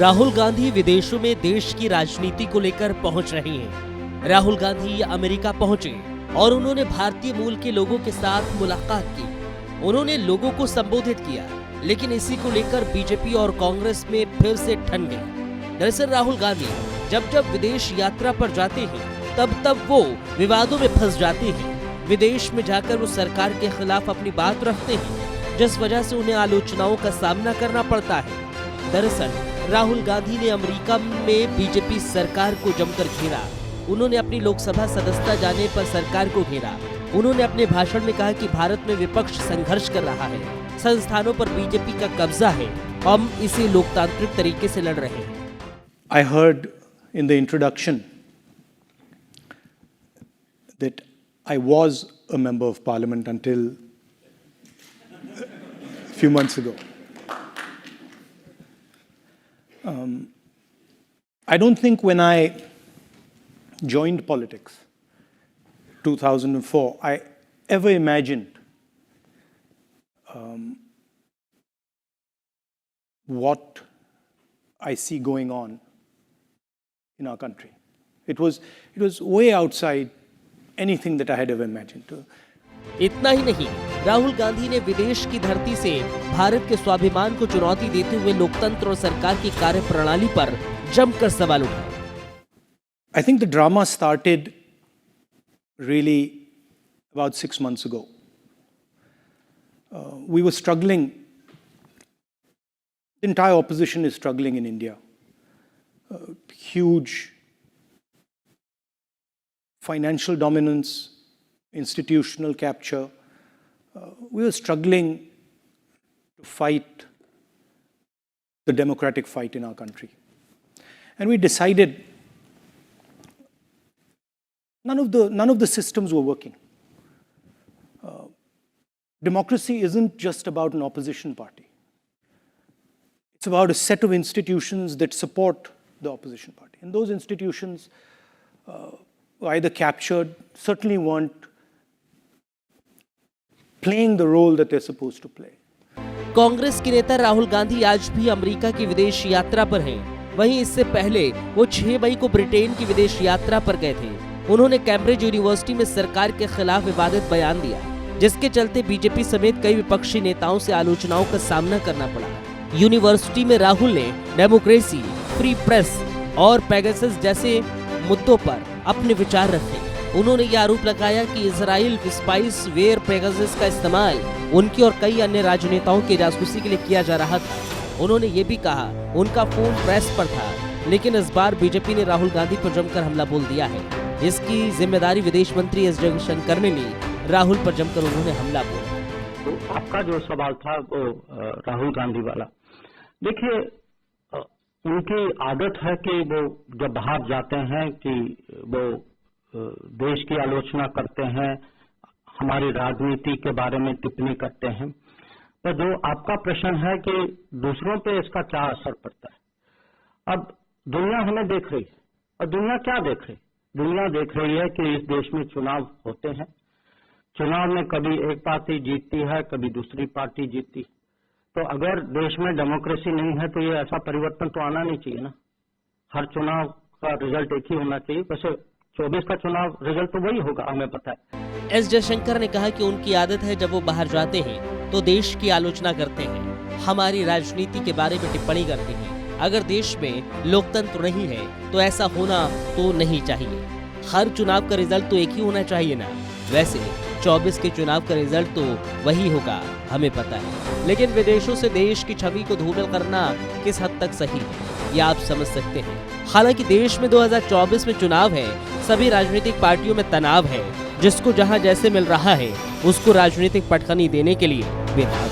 राहुल गांधी विदेशों में देश की राजनीति को लेकर पहुंच रहे हैं। राहुल गांधी अमेरिका पहुंचे और उन्होंने भारतीय मूल के लोगों के साथ मुलाकात की। उन्होंने लोगों को संबोधित किया, लेकिन इसी को लेकर बीजेपी और कांग्रेस में फिर से ठन गई। दरअसल राहुल गांधी जब जब विदेश यात्रा पर जाते हैं तब वो विवादों में फंस जाते हैं। विदेश में जाकर वो सरकार के खिलाफ अपनी बात रखते हैं, जिस वजह से उन्हें आलोचनाओं का सामना करना पड़ता है। दरअसल राहुल गांधी ने अमेरिका में बीजेपी सरकार को जमकर घेरा। उन्होंने अपनी लोकसभा सदस्यता जाने पर सरकार को घेरा। उन्होंने अपने भाषण में कहा कि भारत में विपक्ष संघर्ष कर रहा है, संस्थानों पर बीजेपी का कब्जा है, हम इसे लोकतांत्रिक तरीके से लड़ रहे हैं। I heard in the introduction that I was a member of parliament until a few months ago. I don't think when I joined politics, 2004, I ever imagined what I see going on in our country. It was way outside anything that I had ever imagined. इतना ही नहीं, राहुल गांधी ने विदेश की धरती से भारत के स्वाभिमान को चुनौती देते हुए लोकतंत्र और सरकार की कार्यप्रणाली पर जमकर सवाल उठाए। I think the drama started really about 6 months ago. We were struggling. The entire opposition is struggling in India. Huge financial dominance, institutional capture. We were struggling to fight the democratic fight in our country. And we decided none of the systems were working. Democracy isn't just about an opposition party. It's about a set of institutions that support the opposition party. And those institutions were either captured, certainly weren't playing the role that they're supposed to play. Congress के नेता राहुल गांधी आज भी America की विदेश यात्रा पर हैं। वहीं इससे पहले वो 6 मई को ब्रिटेन की विदेश यात्रा पर गए थे। उन्होंने कैम्ब्रिज यूनिवर्सिटी में सरकार के खिलाफ विवादित बयान दिया, जिसके चलते बीजेपी समेत कई विपक्षी नेताओं से आलोचनाओं का सामना करना पड़ा। यूनिवर्सिटी में राहुल ने डेमोक्रेसी, फ्री प्रेस और पेगासस जैसे मुद्दों पर अपने विचार रखे। उन्होंने ये आरोप लगाया कि इजराइल स्पाइस वेयर पेगासस का इस्तेमाल उनकी और कई अन्य राजनेताओं की जासूसी के लिए किया जा रहा था। उन्होंने ये भी कहा उनका फोन प्रेस पर था, लेकिन इस बार बीजेपी ने राहुल गांधी पर जमकर हमला बोल दिया है। इसकी जिम्मेदारी विदेश मंत्री एस जयशंकर ने ली। राहुल पर जमकर उन्होंने हमला बोला। तो आपका जो सवाल था वो राहुल गांधी वाला, देखिए उनकी आदत है कि वो जब बाहर जाते हैं कि वो देश की आलोचना करते हैं, हमारी राजनीति के बारे में टिप्पणी करते हैं। तो जो आपका प्रश्न है कि दूसरों पे इसका क्या असर पड़ता है, अब दुनिया हमें देख रही है और दुनिया क्या देख रही है? दुनिया देख रही है कि इस देश में चुनाव होते हैं। चुनाव में कभी एक पार्टी जीतती है, कभी दूसरी पार्टी जीतती। तो अगर देश में डेमोक्रेसी नहीं है तो ये ऐसा परिवर्तन तो आना नहीं चाहिए ना। हर चुनाव का रिजल्ट एक ही होना चाहिए। वैसे 24 का चुनाव रिजल्ट तो वही होगा, हमें पता है। एस जयशंकर ने कहा कि उनकी आदत है जब वो बाहर जाते हैं तो देश की आलोचना करते हैं, हमारी राजनीति के बारे में टिप्पणी करते हैं। अगर देश में लोकतंत्र नहीं है तो ऐसा होना तो नहीं चाहिए। हर चुनाव का रिजल्ट तो एक ही होना चाहिए ना। वैसे 24 के चुनाव का रिजल्ट तो वही होगा, हमें पता है। लेकिन विदेशों से देश की छवि को धूमिल करना किस हद तक सही है, ये आप समझ सकते हैं। हालांकि देश में 2024 में चुनाव है, सभी राजनीतिक पार्टियों में तनाव है। जिसको जहां जैसे मिल रहा है उसको राजनीतिक पटखनी देने के लिए बेताब